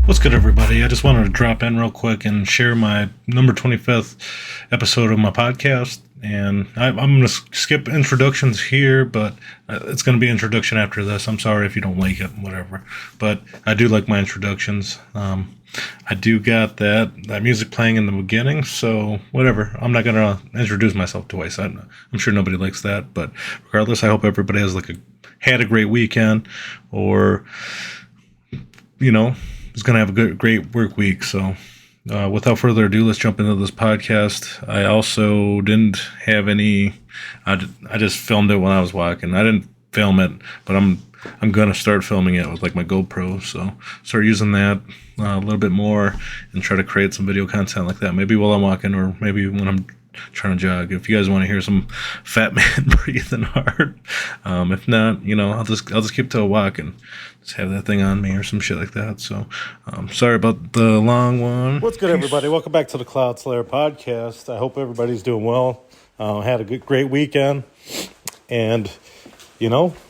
What's good, everybody? I just wanted to drop in real quick and share my number 25th episode of my podcast. And I'm going to skip introductions here, but it's going to be introduction after this. I'm sorry if you don't like it, whatever. But I do like my introductions. I do got that music playing in the beginning, so whatever. I'm not going to introduce myself twice. I'm sure nobody likes that, but regardless, I hope everybody has had a great weekend, or is going to have a great work week. So without further ado, let's jump into this podcast. I also didn't have any. I just filmed it when I was walking. I didn't film it, but I'm gonna start filming it with my GoPro. So start using that a little bit more and try to create some video content like that. Maybe while I'm walking, or maybe when I'm trying to jog. If you guys want to hear some fat man breathing hard, if not, I'll just keep to a walk and just have that thing on me or some shit like that. So, sorry about the long one. What's good, everybody? Welcome back to the Cloud Slayer podcast. I hope everybody's doing well. Had a great weekend, and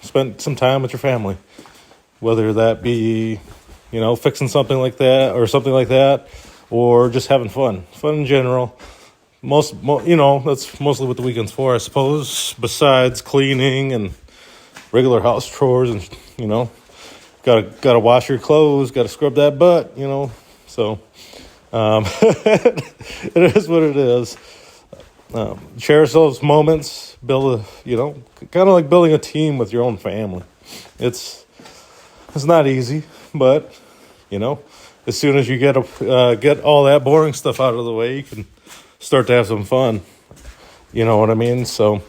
spent some time with your family, whether that be fixing something like that, or just having fun in general. That's mostly what the weekend's for, I suppose, besides cleaning and regular house chores and, gotta wash your clothes, gotta scrub that butt, so, it is what it is. Cherish those moments, kind of like building a team with your own family. It's not easy, but, as soon as you get all that boring stuff out of the way, you can start to have some fun. You know what I mean? So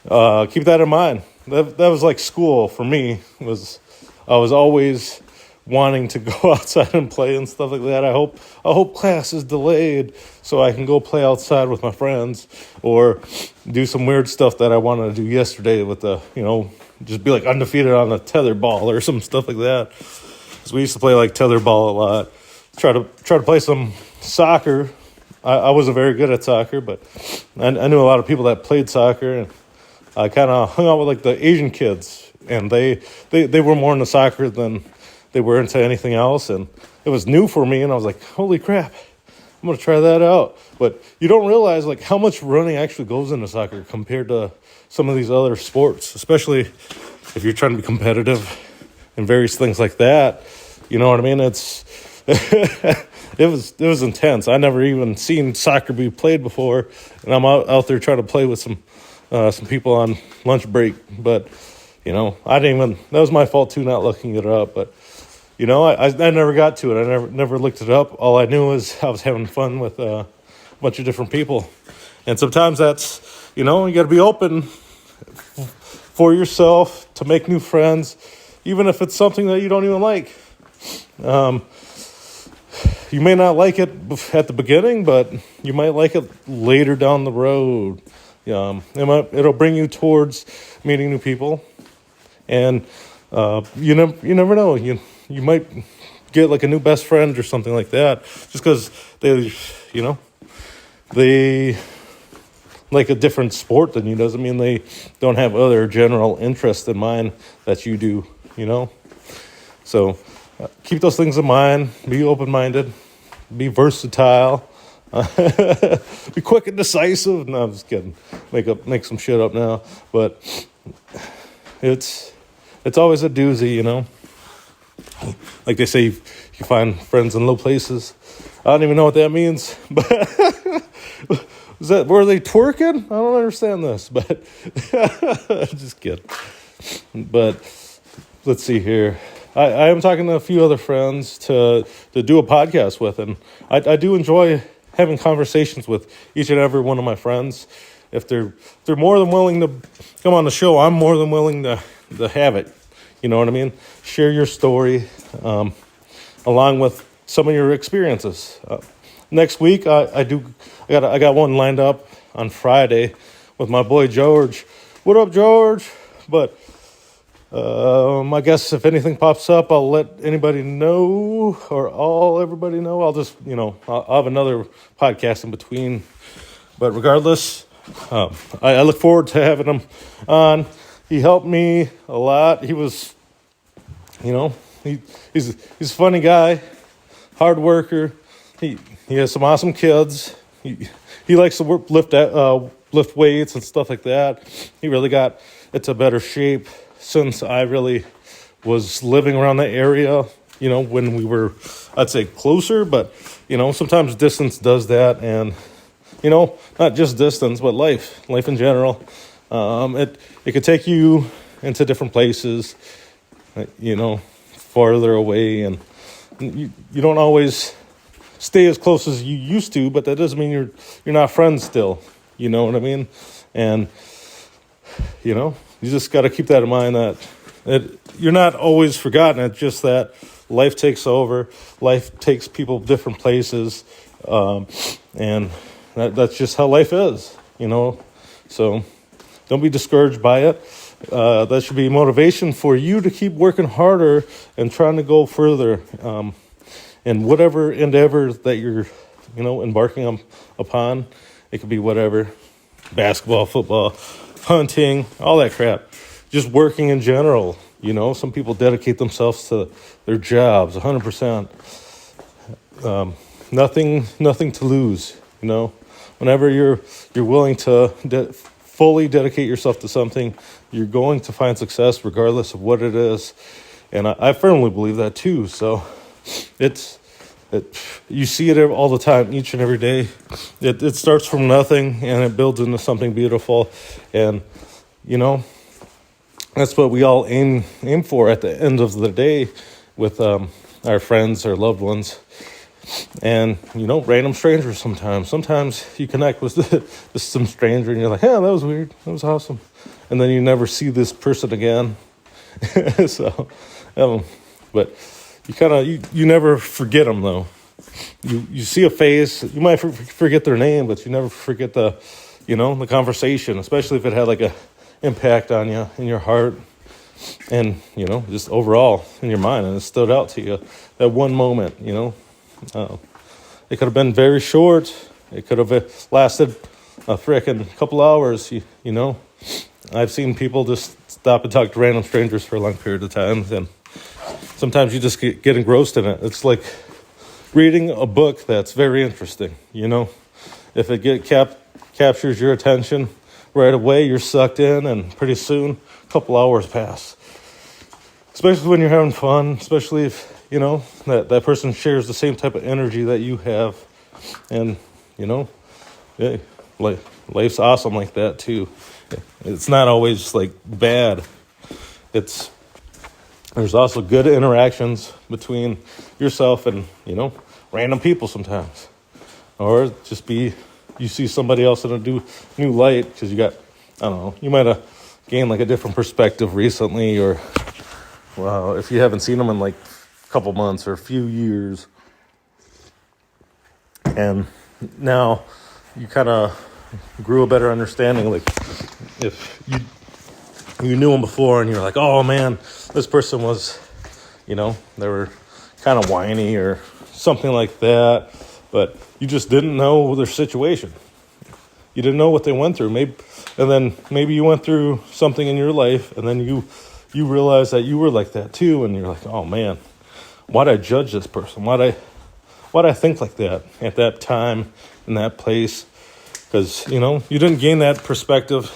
keep that in mind. That was like school for me. I was always wanting to go outside and play and stuff like that. I hope class is delayed so I can go play outside with my friends, or do some weird stuff that I wanted to do yesterday with just be undefeated on a tether ball or some stuff like that. Because we used to play tether ball a lot. Try to play some soccer. I wasn't very good at soccer, but I knew a lot of people that played soccer, and I kind of hung out with the Asian kids, and they were more into soccer than they were into anything else, and it was new for me, and I was like, holy crap, I'm going to try that out. But you don't realize how much running actually goes into soccer compared to some of these other sports, especially if you're trying to be competitive and various things like that. You know what I mean? It's It was intense. I never even seen soccer be played before, and I'm out there trying to play with some people on lunch break. But I didn't even. That was my fault too, not looking it up. But I never got to it. I never looked it up. All I knew was I was having fun with a bunch of different people, and sometimes that's you got to be open for yourself to make new friends, even if it's something that you don't even like. You may not like it at the beginning, but you might like it later down the road. It'll bring you towards meeting new people, and you never know. You might get a new best friend or something like that, just because they like a different sport than you. Doesn't mean they don't have other general interests in mind that you do. So. Keep those things in mind. Be open-minded. Be versatile. Be quick and decisive. No, I'm just kidding. Make some shit up now. But it's always a doozy, Like they say, you find friends in low places. I don't even know what that means. But were they twerking? I don't understand this. But just kidding. But let's see here. I am talking to a few other friends to do a podcast with, and I do enjoy having conversations with each and every one of my friends. If they're more than willing to come on the show, I'm more than willing to have it. You know what I mean? Share your story, along with some of your experiences. Next week, I got one lined up on Friday with my boy George. What up, George? But I guess if anything pops up, I'll let anybody know, or everybody know. I'll just, I'll have another podcast in between. But regardless, I look forward to having him on. He helped me a lot. He was, he's a funny guy. hard worker. He has some awesome kids. He likes to lift weights and stuff like that. He really got into better shape since I really was living around the area, when we were, I'd say, closer, but, sometimes distance does that, and, not just distance, but life in general. It could take you into different places, farther away, and you don't always stay as close as you used to, but that doesn't mean you're not friends still. You know what I mean? And, you just got to keep that in mind, that you're not always forgotten. It's just that life takes over. Life takes people different places. And that's just how life is, So don't be discouraged by it. That should be motivation for you to keep working harder and trying to go further. And whatever endeavor that you're, embarking upon, it could be whatever, basketball, football, hunting, all that crap. Just working in general, Some people dedicate themselves to their jobs 100%. Nothing to lose, Whenever you're willing to fully dedicate yourself to something, you're going to find success regardless of what it is. And I firmly believe that too. So you see it all the time, each and every day. It starts from nothing and it builds into something beautiful. And, that's what we all aim for at the end of the day with our friends, our loved ones. And, random strangers sometimes. Sometimes you connect with some stranger and you're like, yeah, that was weird. That was awesome. And then you never see this person again. So, but you never forget them, though. You see a face, you might forget their name, but you never forget the conversation, especially if it had like a impact on you in your heart and, just overall in your mind, and it stood out to you, that one moment, it could have been very short. It could have lasted a frickin' couple hours, I've seen people just stop and talk to random strangers for a long period of time, and sometimes you just get engrossed in it. It's like reading a book that's very interesting, If it captures your attention right away, you're sucked in, and pretty soon, a couple hours pass. Especially when you're having fun, especially if, that person shares the same type of energy that you have. And, life's awesome like that, too. It's not always, bad. There's also good interactions between yourself and, random people sometimes. Or just you see somebody else in a new light because you got, I don't know, you might have gained a different perspective recently, or, well, if you haven't seen them in a couple months or a few years. And now you kind of grew a better understanding. If you knew them before and you're like, oh man, this person was, they were kind of whiny or something like that, but you just didn't know their situation. You didn't know what they went through. Maybe you went through something in your life, and then you realize that you were like that too, and you're like, oh man, why'd I judge this person? Why'd I think like that at that time in that place? Because, you didn't gain that perspective,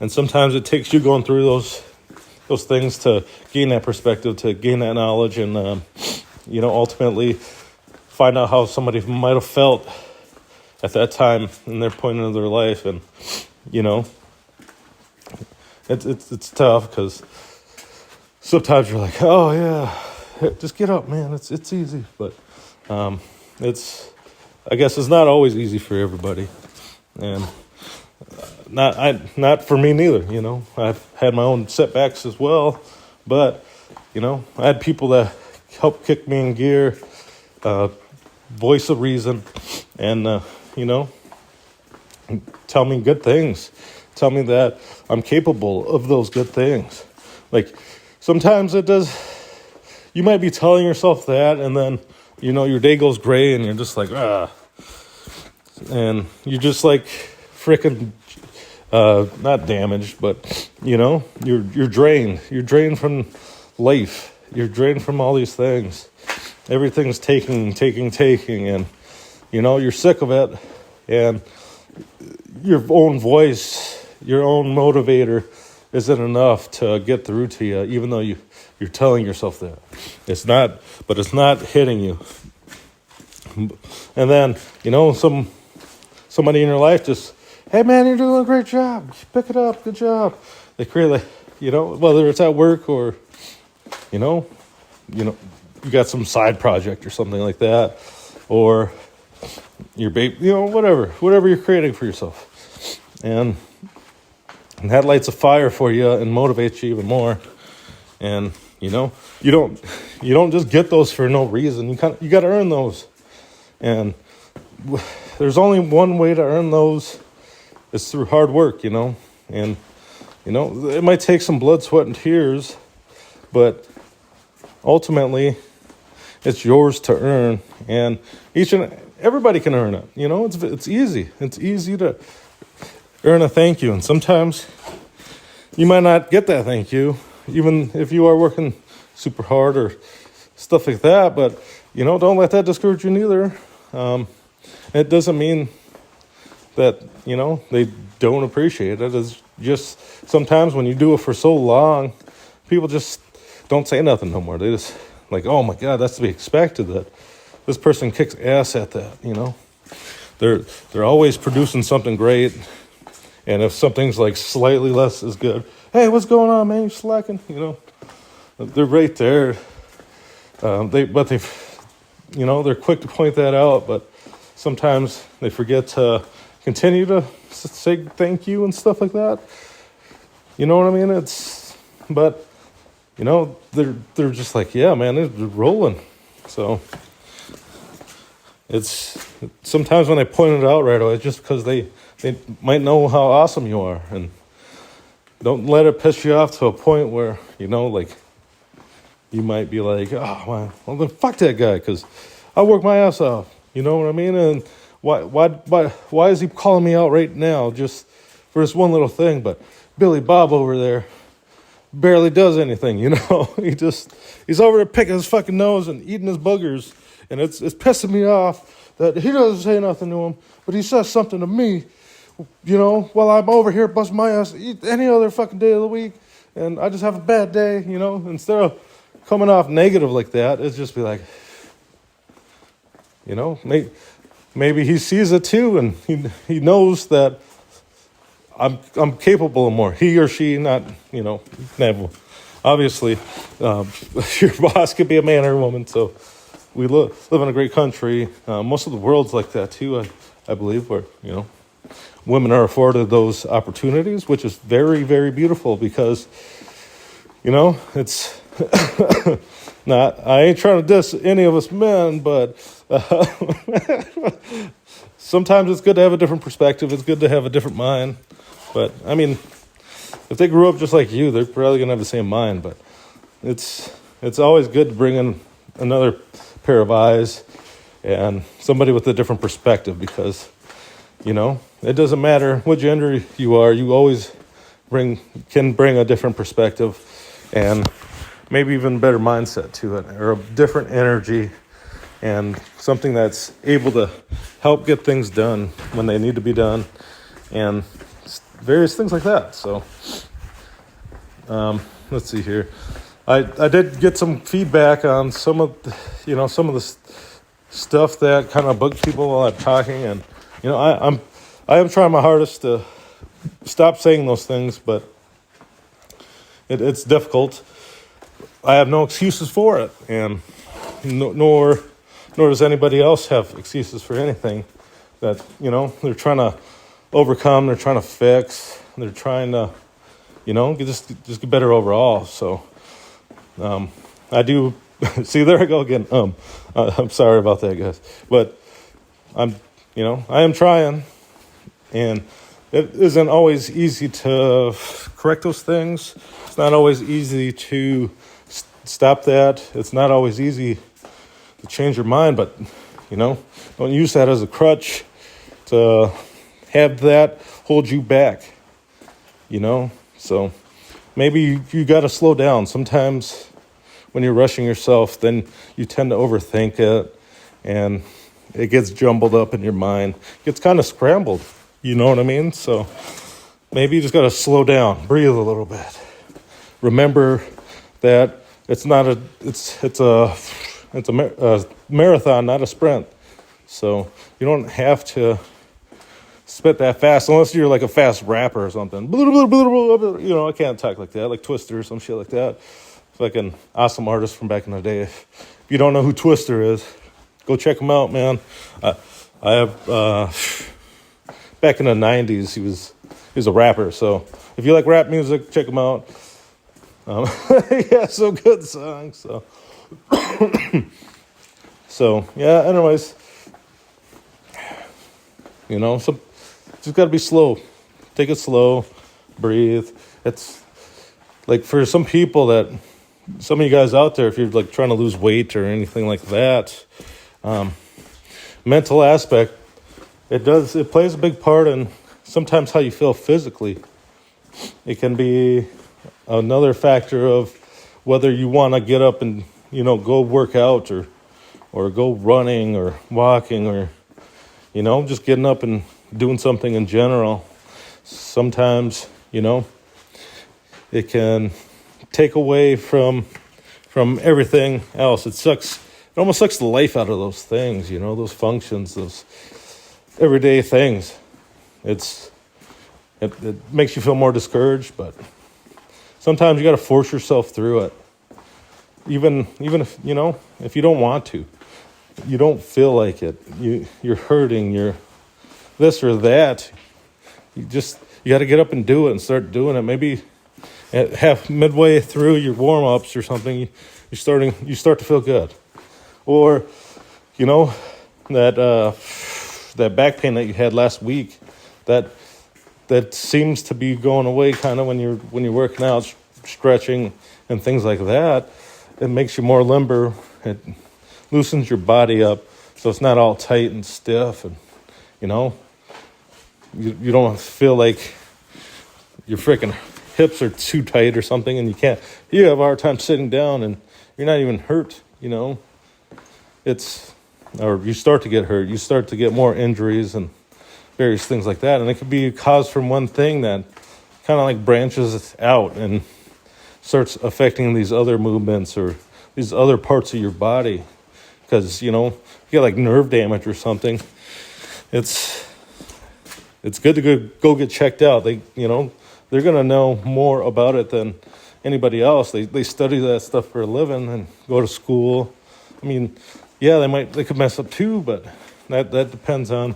and sometimes it takes you going through those things to gain that perspective, to gain that knowledge, and, ultimately find out how somebody might have felt at that time in their point of their life. And, it's tough because sometimes you're like, oh yeah, just get up, man. It's easy. But I guess it's not always easy for everybody. And not for me neither, I've had my own setbacks as well, but, I had people that helped kick me in gear, voice of reason, and, tell me good things, tell me that I'm capable of those good things. Sometimes it does, you might be telling yourself that, and then, your day goes gray, and you're just like, and you're just freaking, not damaged, but, you're drained. You're drained from life. You're drained from all these things. everything's taking, and you're sick of it, and your own voice, your own motivator isn't enough to get through to you, even though you're telling yourself that. It's not hitting you. And then, somebody in your life just, hey man, you're doing a great job. Pick it up, good job. They create whether it's at work or, you got some side project or something like that, or your baby, whatever you're creating for yourself. And that lights a fire for you and motivates you even more. And, you don't just get those for no reason. You got to earn those. And there's only one way to earn those. It's through hard work, And, it might take some blood, sweat, and tears, but ultimately it's yours to earn. And everybody can earn it. It's easy. It's easy to earn a thank you. And sometimes you might not get that thank you, even if you are working super hard or stuff like that. But, don't let that discourage you neither. It doesn't mean that, they don't appreciate it. It's just sometimes when you do it for so long, people just don't say nothing no more. They just like, oh my God, that's to be expected that this person kicks ass at that, They're always producing something great. And if something's like slightly less as good, hey, what's going on, man? You slacking? They're right there. They're quick to point that out, but sometimes they forget to continue to say thank you and stuff like that. You know what I mean? They're just like, yeah, man, they're rolling. So it's sometimes when I point it out right away, it's just because they might know how awesome you are, and don't let it piss you off to a point where, you might be like, oh, well then fuck that guy, because I work my ass off. You know what I mean? And why is he calling me out right now just for this one little thing? But Billy Bob over there barely does anything, he's over there picking his fucking nose and eating his boogers, and it's pissing me off that he doesn't say nothing to him, but he says something to me, while I'm over here busting my ass any other fucking day of the week, and I just have a bad day, instead of coming off negative like that, it's just be like, maybe he sees it too, and he knows that I'm capable of more. He or she, not, never. Obviously, your boss could be a man or a woman, so we live in a great country. Most of the world's like that too, I believe, where, women are afforded those opportunities, which is very, very beautiful because, it's not, I ain't trying to diss any of us men, but sometimes it's good to have a different perspective. It's good to have a different mind. But, I mean, if they grew up just like you, they're probably going to have the same mind. But it's always good to bring in another pair of eyes and somebody with a different perspective because, it doesn't matter what gender you are. You always can bring a different perspective and maybe even a better mindset to it, or a different energy, and something that's able to help get things done when they need to be done, and various things like that. So, let's see here. I did get some feedback on some of the stuff that kind of bugs people while I'm talking, and I am trying my hardest to stop saying those things, but it's difficult. I have no excuses for it, and nor does anybody else have excuses for anything that, they're trying to overcome, they're trying to fix, they're trying to, just get better overall. So, I do, see, there I go again. I'm sorry about that, guys, but I am trying, and it isn't always easy to correct those things. It's not always easy to stop that. It's not always easy to change your mind, but, don't use that as a crutch to have that hold you back, So maybe you got to slow down. Sometimes when you're rushing yourself, then you tend to overthink it, and it gets jumbled up in your mind. It gets kind of scrambled, you know what I mean? So maybe you just got to slow down, breathe a little bit. Remember that it's a marathon, not a sprint. So you don't have to spit that fast unless you're like a fast rapper or something. You know, I can't talk like that, like Twister or some shit like that. It's like an awesome artist from back in the day. If you don't know who Twister is, go check him out, man. I have back in the 90s, he was a rapper. So if you like rap music, check him out. Yeah, so good songs. So, so yeah. Anyways, you know, just got to be slow. Take it slow, breathe. It's like for some people some of you guys out there, if you're like trying to lose weight or anything like that, mental aspect, it plays a big part in sometimes how you feel physically. It can be another factor of whether you want to get up and, you know, go work out or go running or walking or, you know, just getting up and doing something in general. Sometimes, you know, it can take away from everything else. It almost sucks the life out of those things, you know, those functions, those everyday things. It makes you feel more discouraged, but sometimes you got to force yourself through it. Even if, you know, if you don't want to, you don't feel like it, you're hurting, you're this or that, you got to get up and do it and start doing it. Maybe midway through your warm-ups or something, you start to feel good. Or, you know, that back pain that you had last week, that seems to be going away kind of when you're working out, stretching and things like that. It makes you more limber. It loosens your body up so it's not all tight and stiff, and you know, you don't feel like your freaking hips are too tight or something, and you have a hard time sitting down and you're not even hurt, you know. Or you start to get hurt, you start to get more injuries and various things like that, and it could be a cause from one thing that kind of like branches out and starts affecting these other movements or these other parts of your body. Because, you know, you get like nerve damage or something, it's good to go get checked out. They're going to know more about it than anybody else. They study that stuff for a living and go to school. I mean, yeah, they could mess up too, but that depends on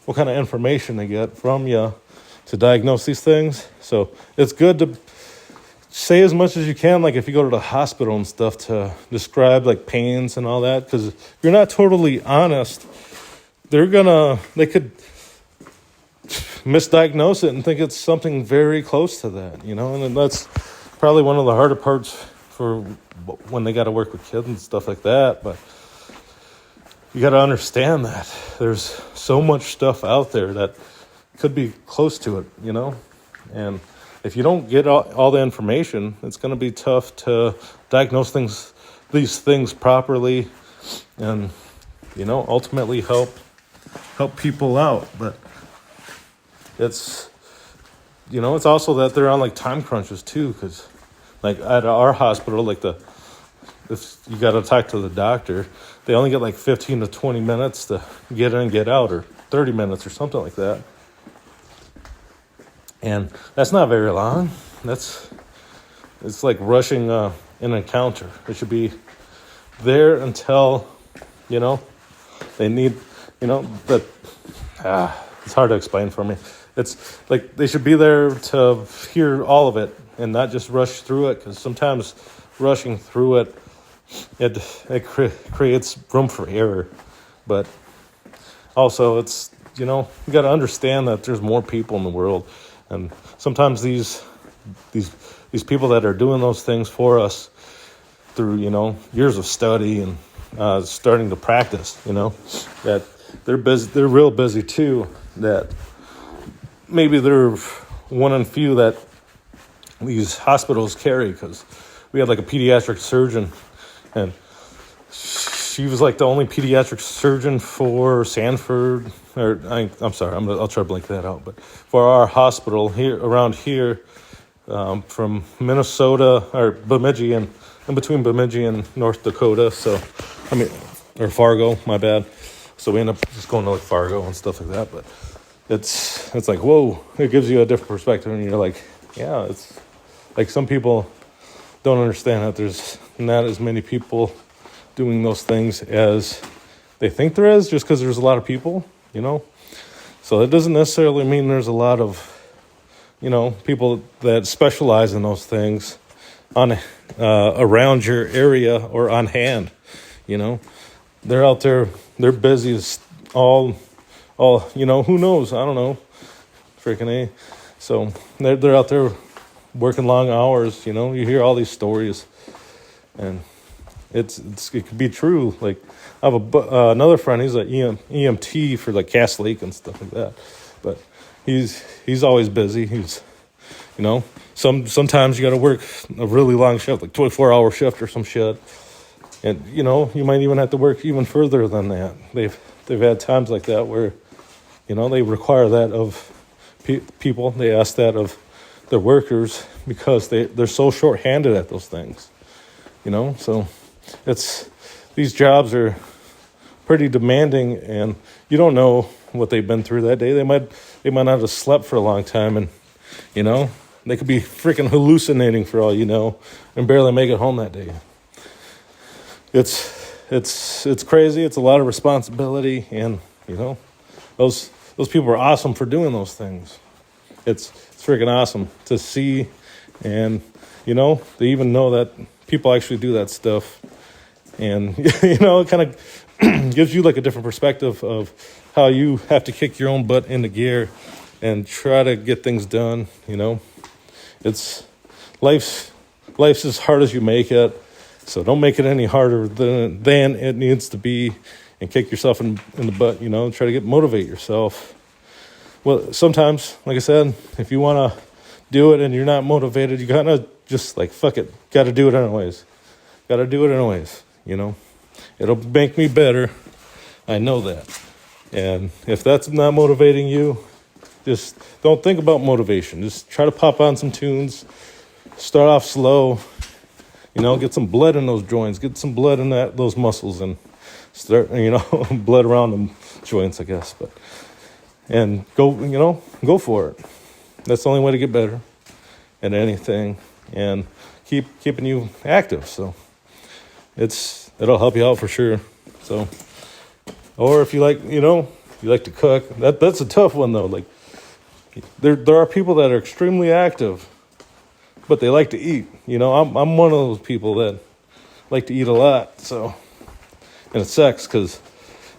what kind of information they get from you to diagnose these things. So it's good to say as much as you can, like if you go to the hospital and stuff, to describe like pains and all that, because if you're not totally honest, they could misdiagnose it and think it's something very close to that, you know. And that's probably one of the harder parts for when they got to work with kids and stuff like that. But you got to understand that there's so much stuff out there that could be close to it, you know. And if you don't get all the information, it's going to be tough to diagnose these things properly, and, you know, ultimately help people out. But it's, you know, it's also that they're on like time crunches too, because like at our hospital, like if you got to talk to the doctor, they only get like 15 to 20 minutes to get in and get out, or 30 minutes or something like that. And that's not very long. It's like rushing an encounter. It should be there until, you know, they need, you know, it's hard to explain for me. It's like they should be there to hear all of it and not just rush through it, because sometimes rushing through it creates room for error. But also, it's, you know, you got to understand that there's more people in the world. And sometimes these people that are doing those things for us through, you know, years of study and starting to practice, you know, that they're busy, they're real busy too, that maybe they're one in few that these hospitals carry. Because we had like a pediatric surgeon And she was like the only pediatric surgeon for Sanford, I'm sorry, I'll try to blank that out, but for our hospital here around here, from Minnesota or Bemidji and in between Bemidji and North Dakota. So, or Fargo, my bad. So we end up just going to like Fargo and stuff like that. But it's like, whoa, it gives you a different perspective, and you're like, yeah, it's like some people don't understand that there's not as many people doing those things as they think there is, just because there's a lot of people, So it doesn't necessarily mean there's a lot of, people that specialize in those things on around your area or on hand. They're out there, they're busy as all who knows? I don't know, freaking A. So they're out there working long hours. You hear all these stories, and it could be true. Like I have another friend. He's an EMT for like Cass Lake and stuff like that. But he's always busy. He's sometimes you got to work a really long shift, like 24-hour shift or some shit. And you might even have to work even further than that. They've had times like that where they require that of people. They ask that of their workers because they're so short-handed at those things. So these jobs are pretty demanding, and you don't know what they've been through that day. They might not have slept for a long time, and they could be freaking hallucinating for all you know and barely make it home that day. It's crazy. It's a lot of responsibility, and those people are awesome for doing those things. It's freaking awesome to see, and they even know that people actually do that stuff, and it kind of gives you like a different perspective of how you have to kick your own butt into gear and try to get things done. It's life's as hard as you make it. So don't make it any harder than it needs to be, and kick yourself in the butt, try to motivate yourself. Well, sometimes, like I said, if you want to do it and you're not motivated, you kind of just like, fuck it, got to do it anyways. It'll make me better. I know that. And if that's not motivating you, just don't think about motivation. Just try to pop on some tunes, start off slow. Get some blood in those joints, get some blood in those muscles, and start, blood around the joints, I guess. And go for it. That's the only way to get better at anything, and keeping you active. So it'll help you out for sure. So, or if you like, you like to cook, that's a tough one though. Like there are people that are extremely active, but they like to eat. I'm one of those people that like to eat a lot. So, and it sucks because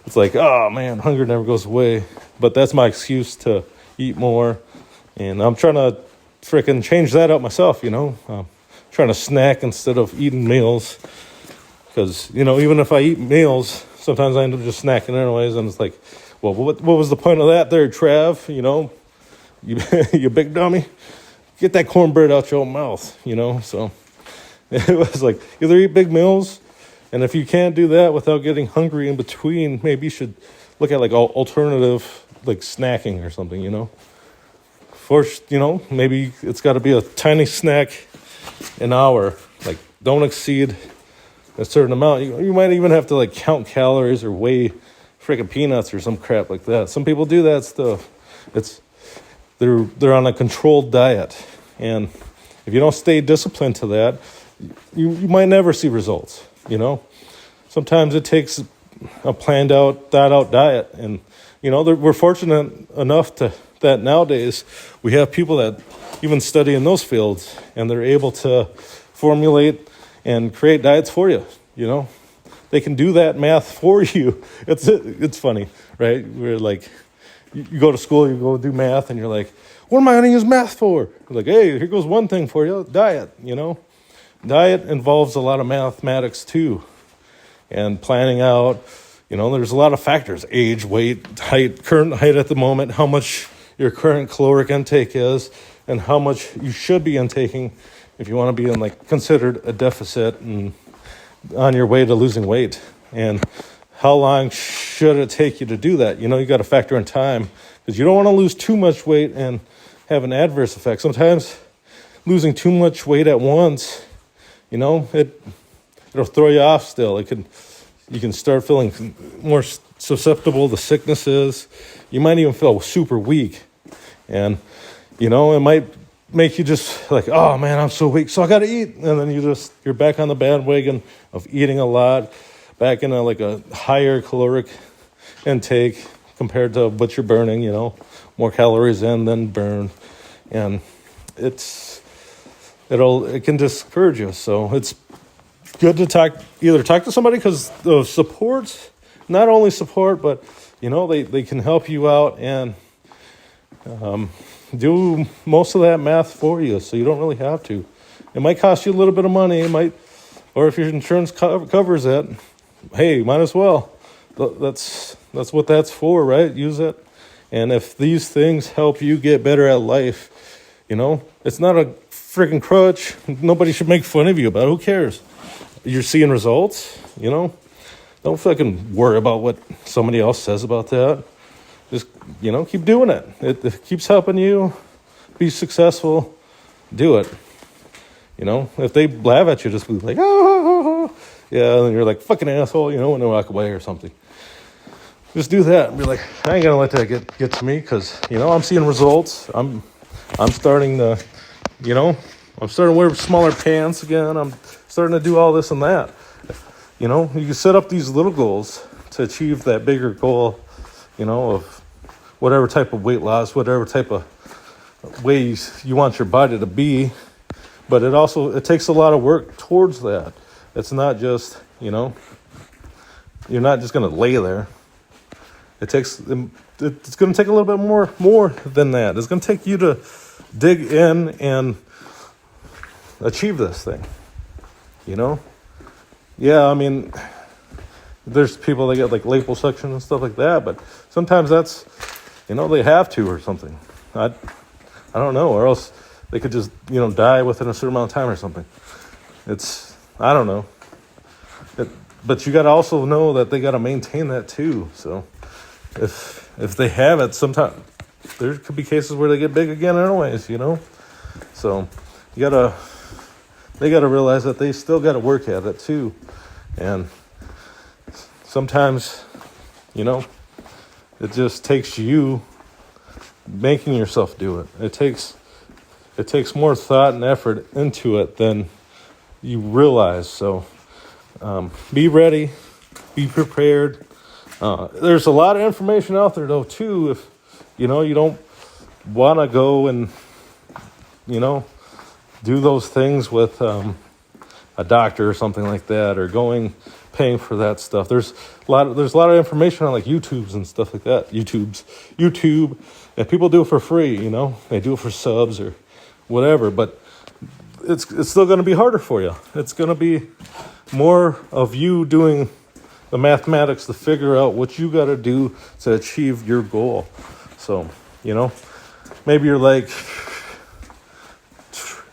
it's like, oh man, hunger never goes away. But that's my excuse to eat more. And I'm trying to freaking change that up myself, trying to snack instead of eating meals. Because, even if I eat meals, sometimes I end up just snacking anyways. And it's like, well, what was the point of that there, Trav? You big dummy. Get that cornbread out your own mouth, So it was like, either eat big meals, and if you can't do that without getting hungry in between, maybe you should look at like alternative, like snacking or something, First, maybe it's got to be a tiny snack an hour. Like, don't exceed a certain amount. You might even have to like count calories or weigh freaking peanuts or some crap like that. Some people do that stuff. They're on a controlled diet, and if you don't stay disciplined to that, you might never see results. Sometimes it takes a planned out, thought out diet, and we're fortunate enough that nowadays we have people that even study in those fields, and they're able to formulate and create diets for you. They can do that math for you. It's funny, right? We're like, you go to school, you go do math, and you're like, what am I going to use math for? Like, hey, here goes one thing for you, diet, Diet involves a lot of mathematics too, and planning out, there's a lot of factors: age, weight, height, current height at the moment, how much your current caloric intake is, and how much you should be intaking if you want to be in like considered a deficit, and on your way to losing weight. And how long should it take you to do that? You got to factor in time, because you don't want to lose too much weight and have an adverse effect. Sometimes losing too much weight at once, it'll throw you off still. You can start feeling more susceptible to sicknesses. You might even feel super weak. And, it might make you just like, oh man, I'm so weak, so I got to eat. And then you're back on the bandwagon of eating a lot, back in a higher caloric intake compared to what you're burning, more calories in than burn. And it can discourage you. So it's good to either talk to somebody, because the support, not only support, but, they can help you out and do most of that math for you, so you don't really have to. It might cost you a little bit of money. Or if your insurance covers it, hey, might as well. That's what that's for, right? Use it. And if these things help you get better at life, it's not a freaking crutch. Nobody should make fun of you about it. Who cares? You're seeing results, Don't fucking worry about what somebody else says about that. Just, keep doing it. It keeps helping you be successful. Do it. If they laugh at you, just be like, oh, yeah, and you're like, fucking asshole, when they walk away or something. Just do that and be like, I ain't gonna let that get to me, because, I'm seeing results. I'm starting to, I'm starting to wear smaller pants again. I'm starting to do all this and that. You can set up these little goals to achieve that bigger goal, of whatever type of weight loss, whatever type of ways you want your body to be. But it takes a lot of work towards that. It's not just, you're not just going to lay there. It's going to take a little bit more than that. It's going to take you to dig in and achieve this thing, Yeah, I mean, there's people that get like liposuction and stuff like that, but sometimes that's, they have to or something. I don't know, or else they could just, die within a certain amount of time or something. I don't know. But you got to also know that they got to maintain that too. So if they have it, sometimes there could be cases where they get big again anyways, So they got to realize that they still got to work at it too. And sometimes, it just takes you making yourself do it. It takes more thought and effort into it than you realize. So be ready, be prepared. There's a lot of information out there though too. If you don't want to go and do those things with a doctor or something like that, or paying for that stuff. There's a lot of information on like YouTubes and stuff like that. YouTube, and people do it for free. They do it for subs or whatever. But it's still going to be harder for you. It's going to be more of you doing the mathematics to figure out what you got to do to achieve your goal. So maybe you're like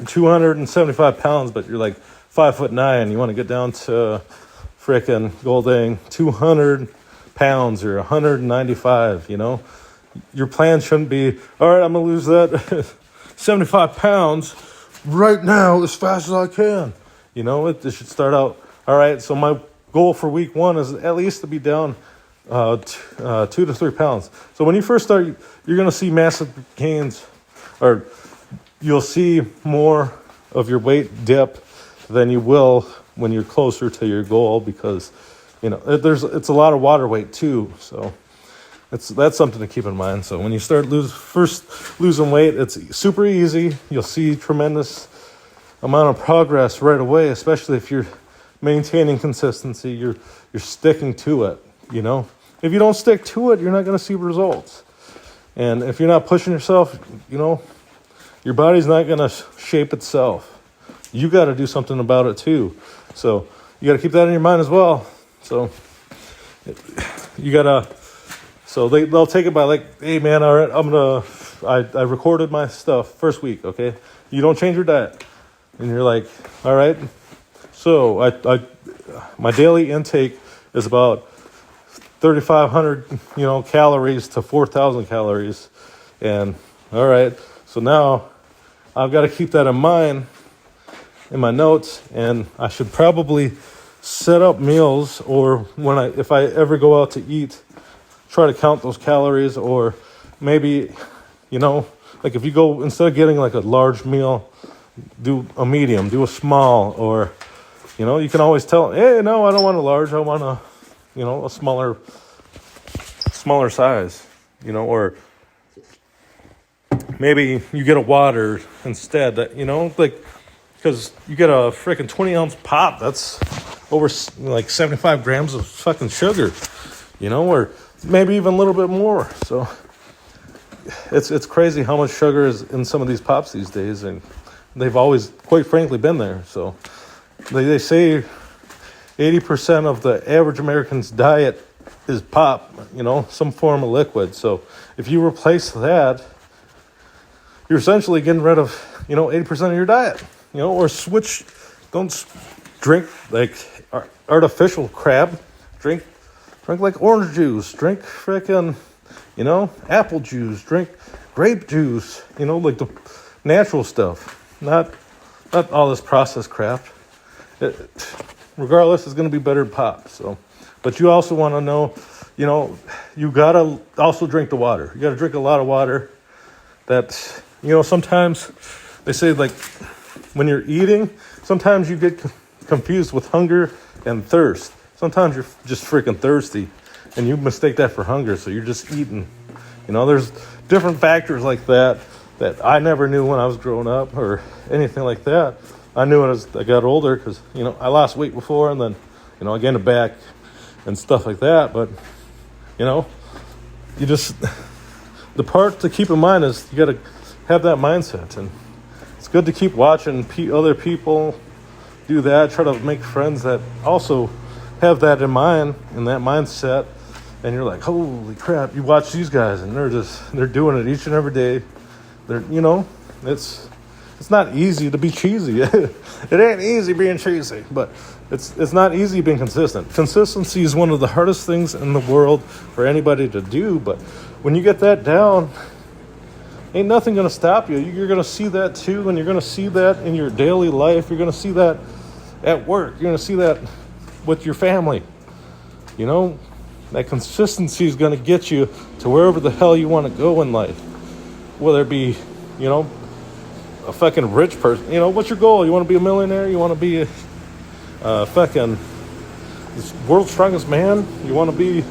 275 pounds, but you're like 5'9". You want to get down to frickin' goal dang 200 pounds or 195. Your plan shouldn't be, all right, I'm gonna lose that 75 pounds right now as fast as I can. It should start out, all right, so my goal for week 1 is at least to be down 2 to 3 pounds. So when you first start, you're going to see massive gains, or you'll see more of your weight dip than you will when you're closer to your goal, because it's a lot of water weight too. So that's something to keep in mind. So when you start losing weight, it's super easy. You'll see tremendous amount of progress right away, especially if you're maintaining consistency. You're sticking to it. If you don't stick to it, you're not going to see results. And if you're not pushing yourself, your body's not going to shape itself. You got to do something about it too. So you got to keep that in your mind as well. So you got to, so they'll take it by like, hey man, all right, I recorded my stuff first week. Okay. You don't change your diet. And you're like, all right. So my daily intake is about 3,500, calories to 4,000 calories. And all right, so now I've got to keep that in mind in my notes, and I should probably set up meals, or if I ever go out to eat, try to count those calories, or maybe, like if you go, instead of getting like a large meal, do a medium, do a small, or, you can always tell, hey, no, I don't want a large, I want a smaller size, or maybe you get a water instead, because you get a freaking 20-ounce pop, that's over like 75 grams of fucking sugar, or maybe even a little bit more. So it's crazy how much sugar is in some of these pops these days, and they've always, quite frankly, been there. So they say 80% of the average American's diet is pop, some form of liquid. So if you replace that, you're essentially getting rid of, 80% of your diet, or switch, don't drink like artificial crap, drink like orange juice, drink frickin', apple juice, drink grape juice, like the natural stuff, not all this processed crap. Regardless, it's going to be better pop. So, but you also want to know, you got to also drink the water. You got to drink a lot of water. That, sometimes they say, like, when you're eating, sometimes you get confused with hunger and thirst. Sometimes you're just freaking thirsty, and you mistake that for hunger, so you're just eating. There's different factors like that I never knew when I was growing up or anything like that. I knew it as I got older because, I lost weight before, and then, I gained it back and stuff like that. But, you just, the part to keep in mind is you got to have that mindset. And it's good to keep watching other people do that, try to make friends that also have that in mind and that mindset. And you're like, holy crap, you watch these guys and they're doing it each and every day. It's not easy to be cheesy. It ain't easy being cheesy, but it's not easy being consistent. Consistency is one of the hardest things in the world for anybody to do, but when you get that down, ain't nothing going to stop you. You're going to see that too, and you're going to see that in your daily life. You're going to see that at work. You're going to see that with your family. That consistency is going to get you to wherever the hell you want to go in life. Whether it be, a fucking rich person. What's your goal? You want to be a millionaire? You want to be a fucking world's strongest man? You want to be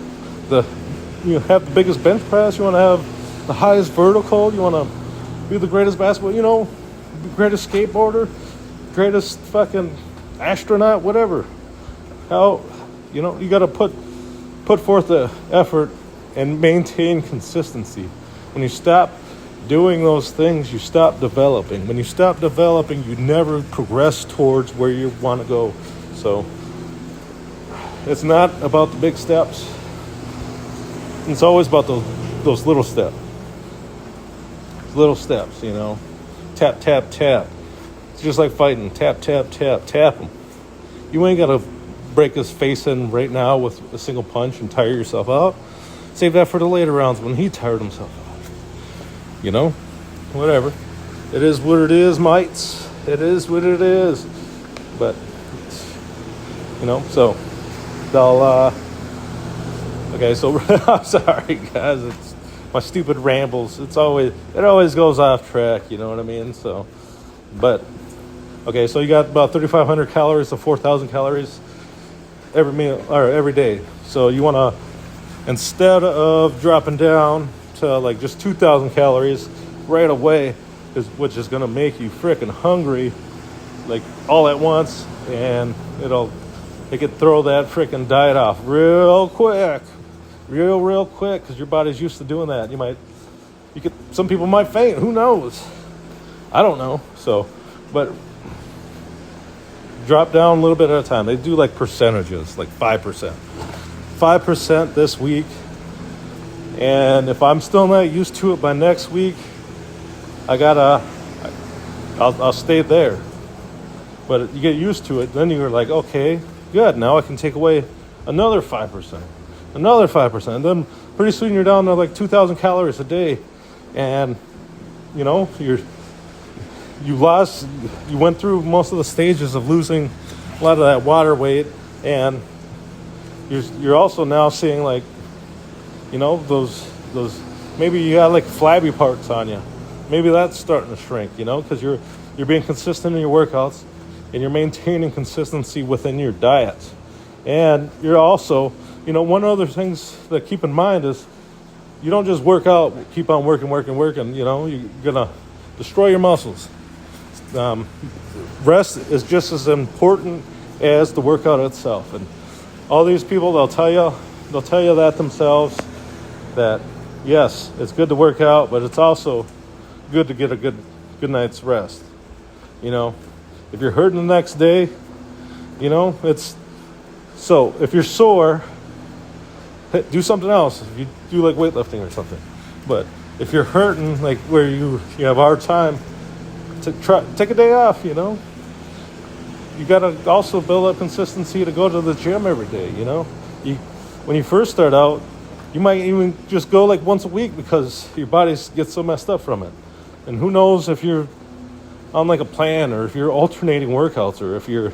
have the biggest bench press? You want to have the highest vertical? You want to be the greatest basketball? Greatest skateboarder? Greatest fucking astronaut? Whatever. How, you got to put forth the effort and maintain consistency. When you stop doing those things, you stop developing. When you stop developing, you never progress towards where you want to go. So it's not about the big steps. It's always about those little steps. Little steps, Tap, tap, tap. It's just like fighting. Tap, tap, tap, tap them. You ain't got to break his face in right now with a single punch and tire yourself out. Save that for the later rounds when he tired himself out. Whatever. It is what it is, mates. It is what it is. But, so okay, so I'm sorry, guys. It's my stupid rambles. It always goes off track, you know what I mean? So, but, okay, so you got about 3,500 calories to 4,000 calories every meal, or every day. So you want to, instead of dropping down to like just 2,000 calories right away, which is going to make you freaking hungry like all at once, and it could throw that freaking diet off real quick because your body's used to doing that. Some people might faint, who knows, I don't know. So, but drop down a little bit at a time. They do like percentages, like 5% this week. And if I'm still not used to it by next week, I'll stay there. But you get used to it, then you're like, okay, good. Now I can take away another 5%, another 5%. And then pretty soon you're down to like 2,000 calories a day. And, you know, you went through most of the stages of losing a lot of that water weight. And you're also now seeing like, you know, those maybe you got like flabby parts on you. Maybe that's starting to shrink, you know, because you're being consistent in your workouts and you're maintaining consistency within your diet. And you're also, you know, one other things that keep in mind is you don't just work out, keep on working, you know, you're going to destroy your muscles. Rest is just as important as the workout itself. And all these people, they'll tell you that themselves, that yes, it's good to work out, but it's also good to get a good night's rest. You know, if you're hurting the next day, you know, so if you're sore, do something else. If you do like weightlifting or something. But if you're hurting, like where you have a hard time, take a day off, you know. You got to also build up consistency to go to the gym every day, you know. When you first start out, you might even just go like once a week because your body gets so messed up from it. And who knows if you're on like a plan, or if you're alternating workouts, or if you're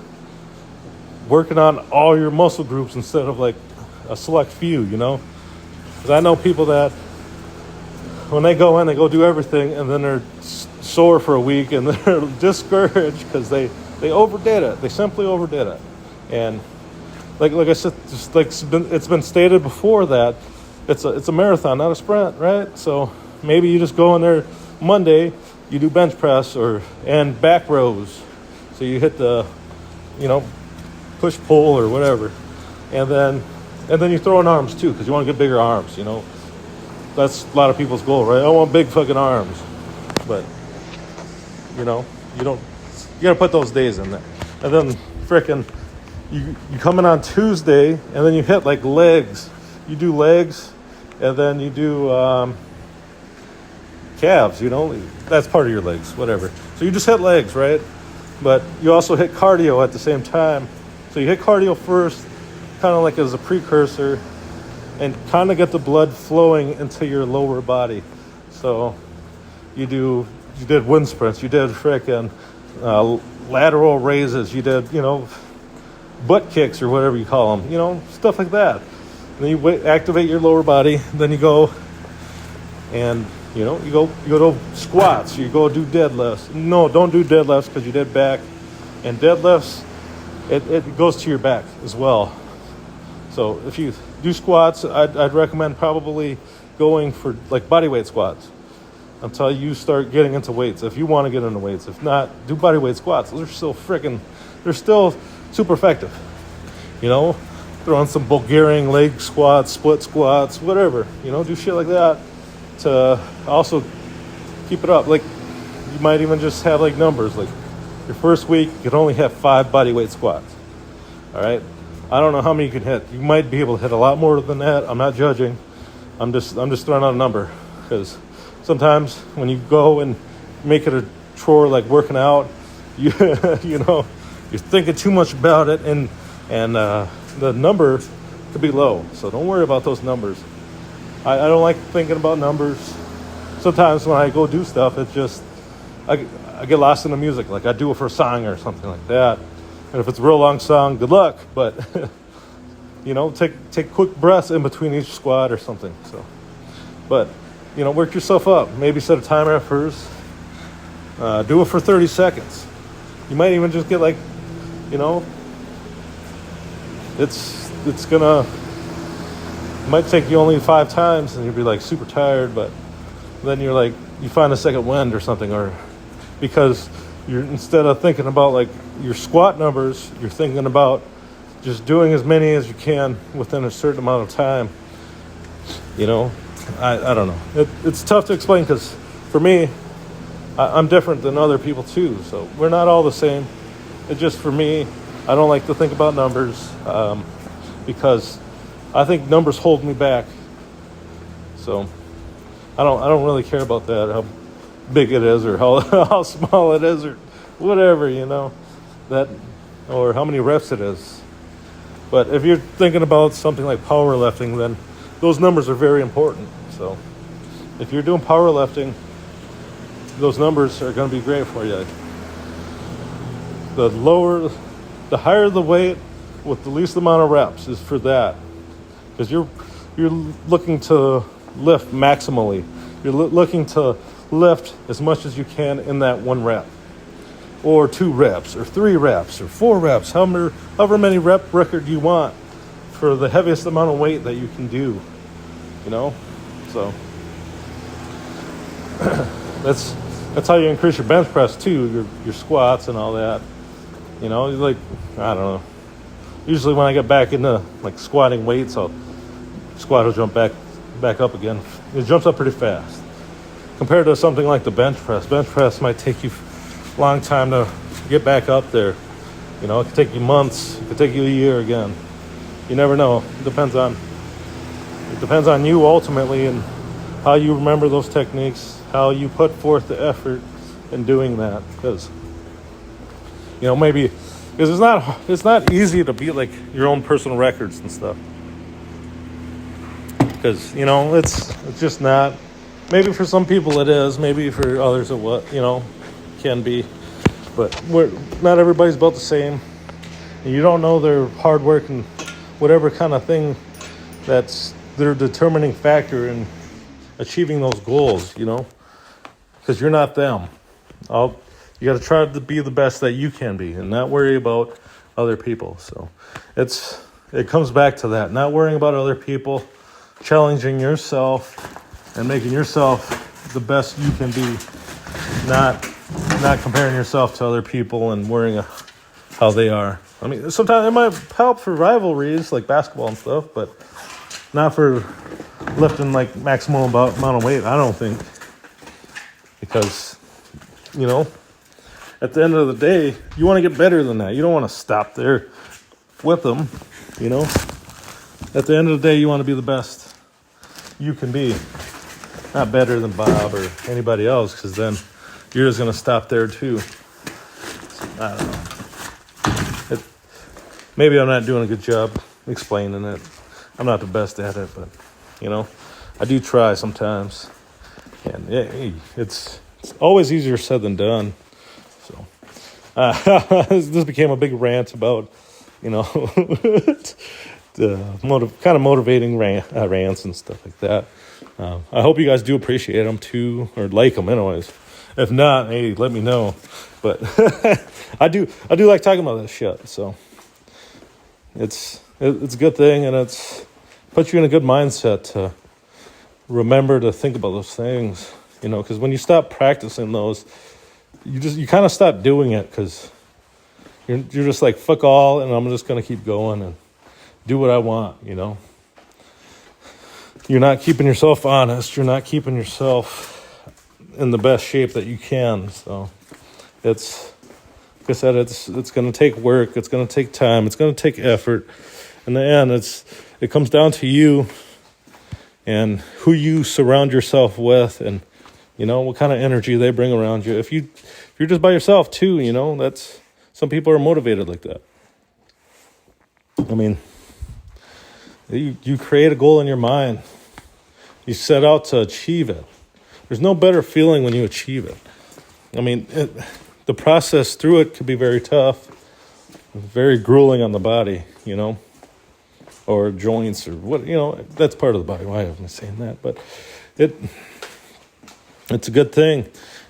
working on all your muscle groups instead of like a select few, you know. Because I know people that when they go in, they go do everything, and then they're sore for a week, and they're discouraged because they overdid it. They simply overdid it. And like I said, just like it's been stated before that it's a marathon, not a sprint, right? So maybe you just go in there Monday, you do bench press and back rows. So you hit the, you know, push pull or whatever, and then you throw in arms too, because you want to get bigger arms. You know, that's a lot of people's goal, right? I want big fucking arms, but you know, you gotta put those days in there, and then frickin' you come in on Tuesday, and then you hit like legs. You do legs, and then you do calves, you know, that's part of your legs, whatever. So you just hit legs, right? But you also hit cardio at the same time. So you hit cardio first, kind of like as a precursor, and kind of get the blood flowing into your lower body. So you did wind sprints, you did frickin' lateral raises, you did, you know, butt kicks or whatever you call them, you know, stuff like that. And then you activate your lower body, then you go and, you know, you go to squats, you go do deadlifts. No, don't do deadlifts because you did back. And deadlifts, it goes to your back as well. So if you do squats, I'd recommend probably going for like bodyweight squats until you start getting into weights. If you want to get into weights, if not, do bodyweight squats. They're still super effective. You know, throw on some Bulgarian leg squats, split squats, whatever. You know, do shit like that to also keep it up. Like, you might even just have like numbers. Like, your first week, you can only have 5 bodyweight squats. All right? I don't know how many you can hit. You might be able to hit a lot more than that. I'm not judging. I'm just throwing out a number, because sometimes when you go and make it a chore like working out, you know, you're thinking too much about it, and the number could be low. So don't worry about those numbers. I don't like thinking about numbers. Sometimes when I go do stuff, it's just I get lost in the music. Like, I do it for a song or something like that. And if it's a real long song, good luck. But you know, take quick breaths in between each squat or something. So, but you know, work yourself up. Maybe set a timer at first. Do it for 30 seconds. You might even just get like, you know, it's gonna. It might take you only 5 times, and you'll be like super tired. But then you're like, you find a second wind or something, or because you're, instead of thinking about like your squat numbers, you're thinking about just doing as many as you can within a certain amount of time. You know, I don't know. It's tough to explain, because for me, I'm different than other people too. So we're not all the same. It's just, for me, I don't like to think about numbers because I think numbers hold me back. So I don't really care about that, how big it is or how small it is or whatever, you know, that, or how many reps it is. But if you're thinking about something like powerlifting, then those numbers are very important. So if you're doing powerlifting, those numbers are going to be great for you. The higher the weight with the least amount of reps is for that, because you're looking to lift maximally. You're looking to lift as much as you can in that 1 rep, or 2 reps, or 3 reps, or 4 reps, however many rep record you want for the heaviest amount of weight that you can do. So that's how you increase your bench press too, your squats and all that. Like, I don't know. Usually when I get back into like squatting weights, squat will jump back up again. It jumps up pretty fast compared to something like the bench press. Bench press might take you a long time to get back up there. It could take you months. It could take you a year again. You never know. It depends on you ultimately, and how you remember those techniques, how you put forth the effort in doing that. Because it's not easy to beat like your own personal records and stuff. Because it's just not. Maybe for some people it is. Maybe for others it can be. But not everybody's built the same. And you don't know their hard work and whatever kind of thing that's their determining factor in achieving those goals. Because you're not them. You got to try to be the best that you can be, and not worry about other people. So it comes back to that, not worrying about other people, challenging yourself, and making yourself the best you can be, not comparing yourself to other people and worrying how they are. I mean, sometimes it might help for rivalries like basketball and stuff, but not for lifting like maximum amount of weight, I don't think. Because, at the end of the day, you want to get better than that. You don't want to stop there with them, At the end of the day, you want to be the best you can be. Not better than Bob or anybody else, because then you're just going to stop there too. I don't know. Maybe I'm not doing a good job explaining it. I'm not the best at it, but, I do try sometimes. And it's always easier said than done. So this became a big rant about, the kind of motivating rants and stuff like that. I hope you guys do appreciate them too, or like them anyways. If not, hey, let me know. But I do like talking about this shit. So it's a good thing, and it's puts you in a good mindset to remember to think about those things. Because when you stop practicing those, you kind of stop doing it, because you're just like, fuck all, and I'm just gonna keep going and do what I want. You're not keeping yourself honest. You're not keeping yourself in the best shape that you can. So it's, like I said, it's going to take work. It's going to take time. It's going to take effort. In the end, it comes down to you and who you surround yourself with, and what kind of energy they bring around you. If you're just by yourself too, that's, some people are motivated like that. I mean, you create a goal in your mind. You set out to achieve it. There's no better feeling when you achieve it. I mean, the process through it could be very tough, very grueling on the body, or joints, or what, that's part of the body. Why am I saying that? But it's a good thing,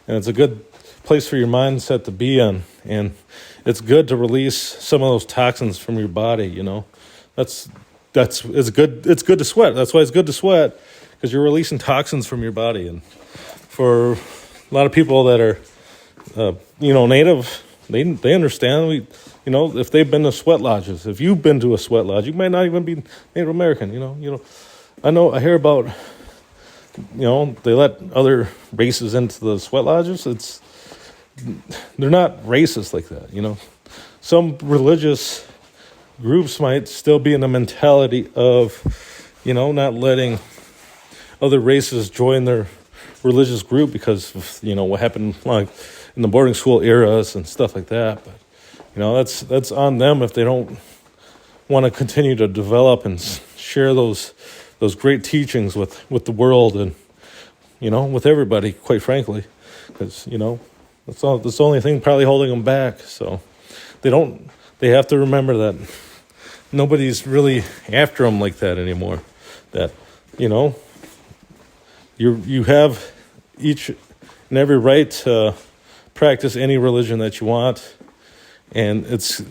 and it's a good place for your mindset to be in, and it's good to release some of those toxins from your body. It's good. It's good to sweat. That's why it's good to sweat, because you're releasing toxins from your body. And for a lot of people that are, native, they understand. If they've been to sweat lodges, if you've been to a sweat lodge, you might not even be Native American. I hear about, they let other races into the sweat lodges. They're not racist like that. Some religious groups might still be in the mentality of, not letting other races join their religious group because of, what happened like in the boarding school eras and stuff like that. But, that's on them if they don't want to continue to develop and share those great teachings with the world and, with everybody, quite frankly, because, that's the only thing probably holding them back. So they have to remember that nobody's really after them like that anymore. That, you have each and every right to practice any religion that you want, and it's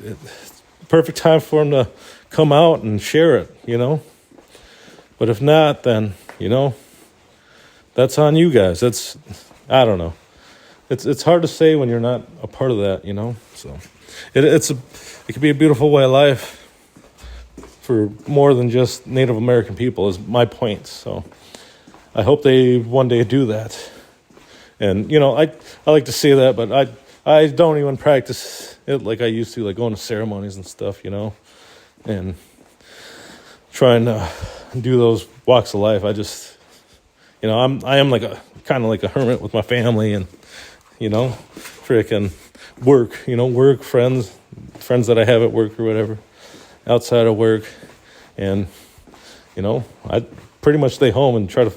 perfect time for them to come out and share it, But if not, then, that's on you guys. I don't know. It's hard to say when you're not a part of that, So it could be a beautiful way of life for more than just Native American people is my point. So I hope they one day do that. And, I like to say that, but I don't even practice it like I used to, like going to ceremonies and stuff, and trying to do those walks of life. I just, I am like kind of like a hermit with my family and, freaking work, friends that I have at work or whatever, outside of work. And, I pretty much stay home and try to,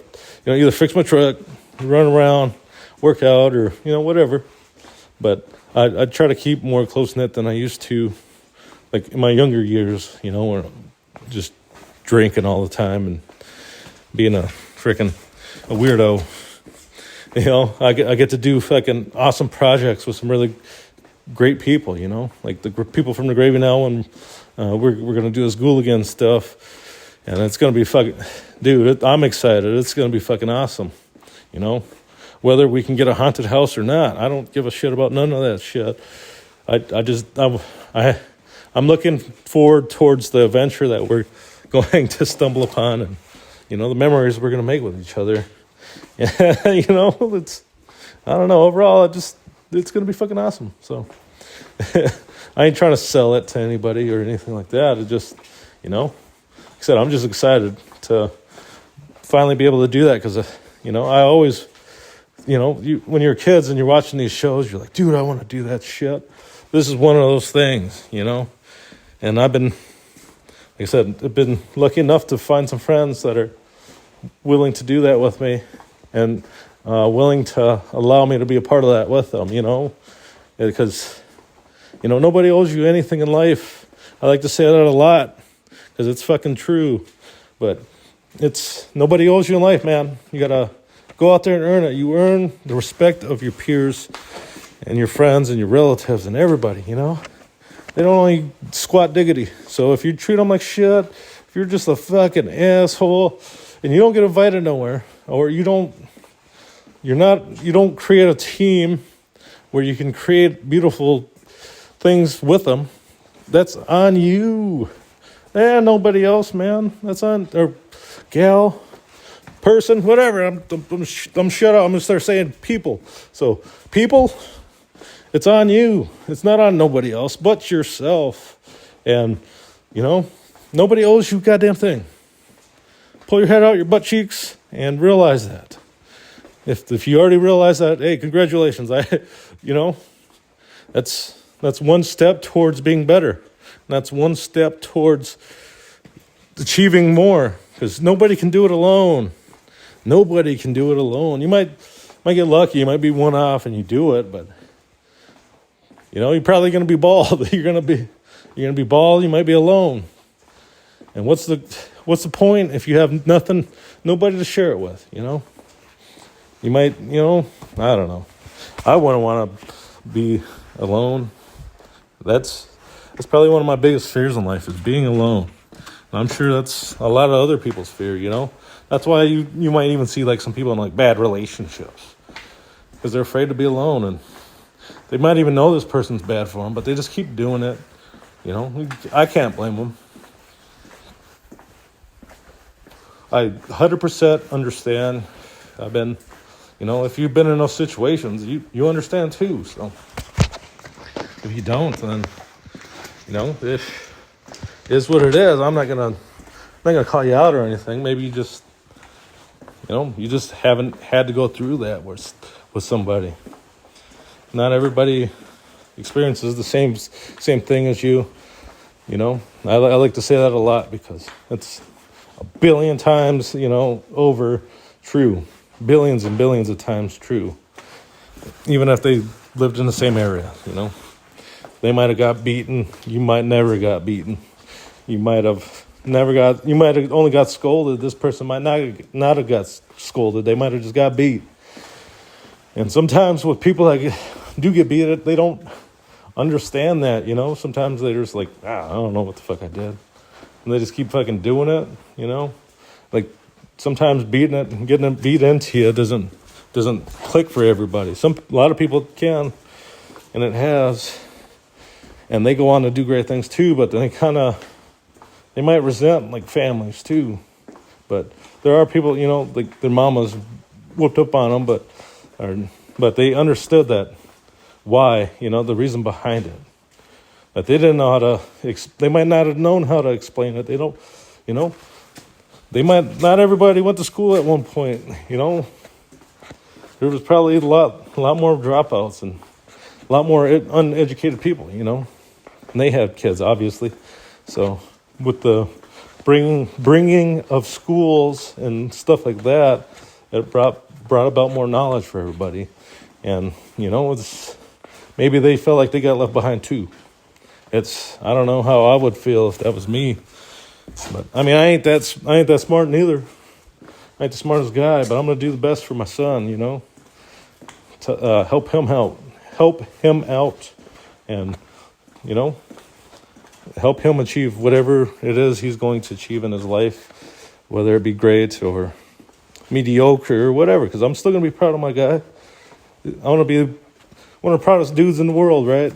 either fix my truck, run around, work out, or, whatever. But I try to keep more close-knit than I used to, like in my younger years, where just drinking all the time and being a weirdo. I get to do fucking awesome projects with some really great people, like the people from the Gravy now, and we're going to do this Ghoul stuff, and it's going to be fucking, dude, I'm excited. It's going to be fucking awesome, whether we can get a haunted house or not. I don't give a shit about none of that shit. I'm looking forward towards the adventure that we're going to stumble upon, and the memories we're going to make with each other. It's, I don't know, overall it's going to be fucking awesome. So I ain't trying to sell it to anybody or anything like that. It just, like I said, I'm just excited to finally be able to do that, because I always, when you're kids and you're watching these shows, you're like, dude, I want to do that shit. This is one of those things, and I've been, like I said, I've been lucky enough to find some friends that are willing to do that with me, and willing to allow me to be a part of that with them, because, nobody owes you anything in life. I like to say that a lot, because it's fucking true, but nobody owes you in life, man. You gotta go out there and earn it. You earn the respect of your peers and your friends and your relatives and everybody, They don't only squat diggity. So if you treat them like shit, if you're just a fucking asshole and you don't get invited nowhere, or you don't create a team where you can create beautiful things with them, that's on you. And nobody else, man. That's on, or gal, person, whatever. I'm shut up. I'm going to start saying people. So, people, it's on you. It's not on nobody else but yourself. And, nobody owes you a goddamn thing. Pull your head out your butt cheeks and realize that. If you already realize that, hey, congratulations. That's one step towards being better. And that's one step towards achieving more, because nobody can do it alone. Nobody can do it alone. You might get lucky. You might be one off and you do it, but you're probably going to be bald. You're going to be bald. You might be alone. And what's the point if you have nobody to share it with? You might, I don't know. I wouldn't want to be alone. That's probably one of my biggest fears in life, is being alone. And I'm sure that's a lot of other people's fear, That's why you might even see like some people in like bad relationships, because they're afraid to be alone, and they might even know this person's bad for them, but they just keep doing it. I can't blame them. I 100% understand. I've been, if you've been in those situations, you understand too. So if you don't, then, it is what it is. I'm not gonna call you out or anything. Maybe you just, you just haven't had to go through that with somebody. Not everybody experiences the same thing as you. I like to say that a lot because it's a billion times, over true. Billions and billions of times true. Even if they lived in the same area, They might have got beaten. You might never got beaten. You might have only got scolded. This person might not have got scolded. They might have just got beat. And sometimes with people that do get beat, they don't understand that, Sometimes they're just like, I don't know what the fuck I did. And they just keep fucking doing it, Like sometimes beating it and getting it beat into you doesn't click for everybody. A lot of people can, and it has. And they go on to do great things too, but they might resent like families too. But there are people, like their mamas whooped up on them, but they understood that why, the reason behind it. That they didn't know how to, they might not have known how to explain it. They don't, not everybody went to school at one point, There was probably a lot more dropouts and a lot more uneducated people, And they had kids, obviously. So with the bringing of schools and stuff like that, it brought about more knowledge for everybody. And, maybe they felt like they got left behind too. I don't know how I would feel if that was me. But, I ain't that smart neither. I ain't the smartest guy, but I'm going to do the best for my son, To help him out, and, help him achieve whatever it is he's going to achieve in his life, whether it be great or mediocre or whatever, because I'm still going to be proud of my guy. I want to be one of the proudest dudes in the world, right?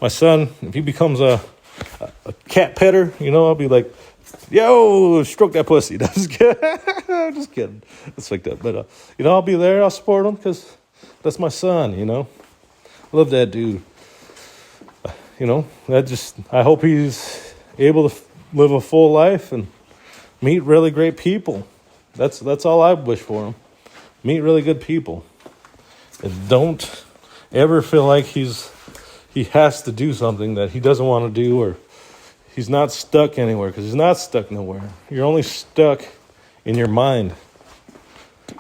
My son, if he becomes a cat petter, I'll be like, yo, stroke that pussy. Just kidding. It's like that. But, I'll be there. I'll support him because that's my son, I love that dude. I hope he's able to live a full life and meet really great people. That's all I wish for him. Meet really good people. And don't ever feel like he has to do something that he doesn't want to do, or he's not stuck anywhere, because he's not stuck nowhere. You're only stuck in your mind.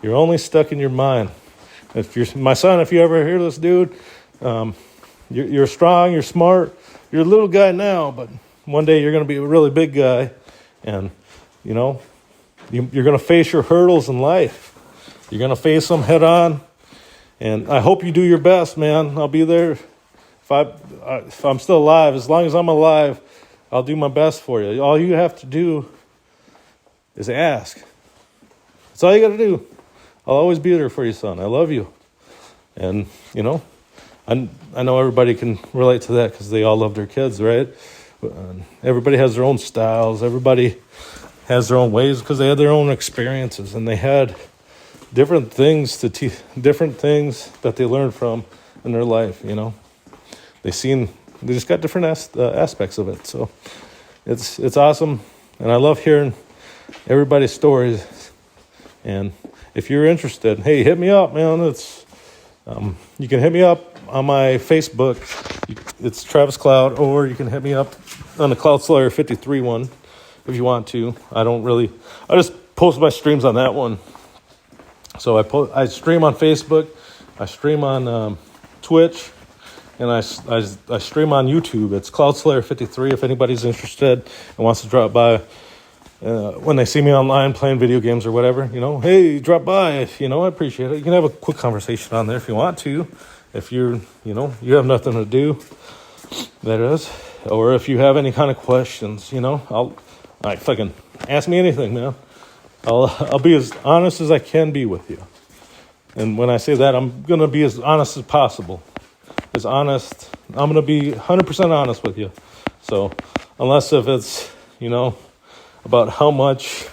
You're only stuck in your mind. My son, if you ever hear this, dude, you're strong, you're smart, you're a little guy now, but one day you're going to be a really big guy, and, you're going to face your hurdles in life. You're going to face them head on, and I hope you do your best, man. I'll be there if I'm still alive. As long as I'm alive, I'll do my best for you. All you have to do is ask. That's all you got to do. I'll always be there for you, son. I love you. And, I know everybody can relate to that because they all love their kids, right? Everybody has their own styles. Everybody has their own ways because they had their own experiences, and they had different things different things that they learned from in their life, They just got different aspects of it. So it's awesome, and I love hearing everybody's stories. And if you're interested, hey, hit me up, man. You can hit me up on my Facebook. It's Travis Cloud, or you can hit me up on the Cloud Slayer 53 one if you want to. I just post my streams on that one. So I stream on Facebook, I stream on Twitch, and I stream on YouTube. It's Cloud Slayer 53 if anybody's interested and wants to drop by. When they see me online playing video games or whatever, hey, drop by. I appreciate it. You can have a quick conversation on there if you want to. If you have nothing to do, that is. Or if you have any kind of questions, fucking ask me anything, man. I'll be as honest as I can be with you. And when I say that, I'm going to be as honest as possible. I'm going to be 100% honest with you. So unless if it's, about how much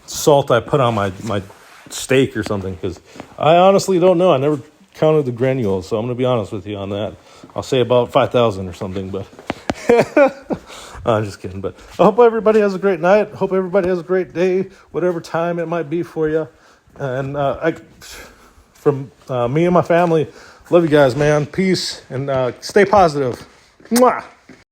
salt I put on my steak or something, because I honestly don't know. I never counted the granules, so I'm going to be honest with you on that. I'll say about 5,000 or something, but I'm just kidding. But I hope everybody has a great night. Hope everybody has a great day, whatever time it might be for you. And from me and my family, love you guys, man. Peace, and stay positive. Mwah!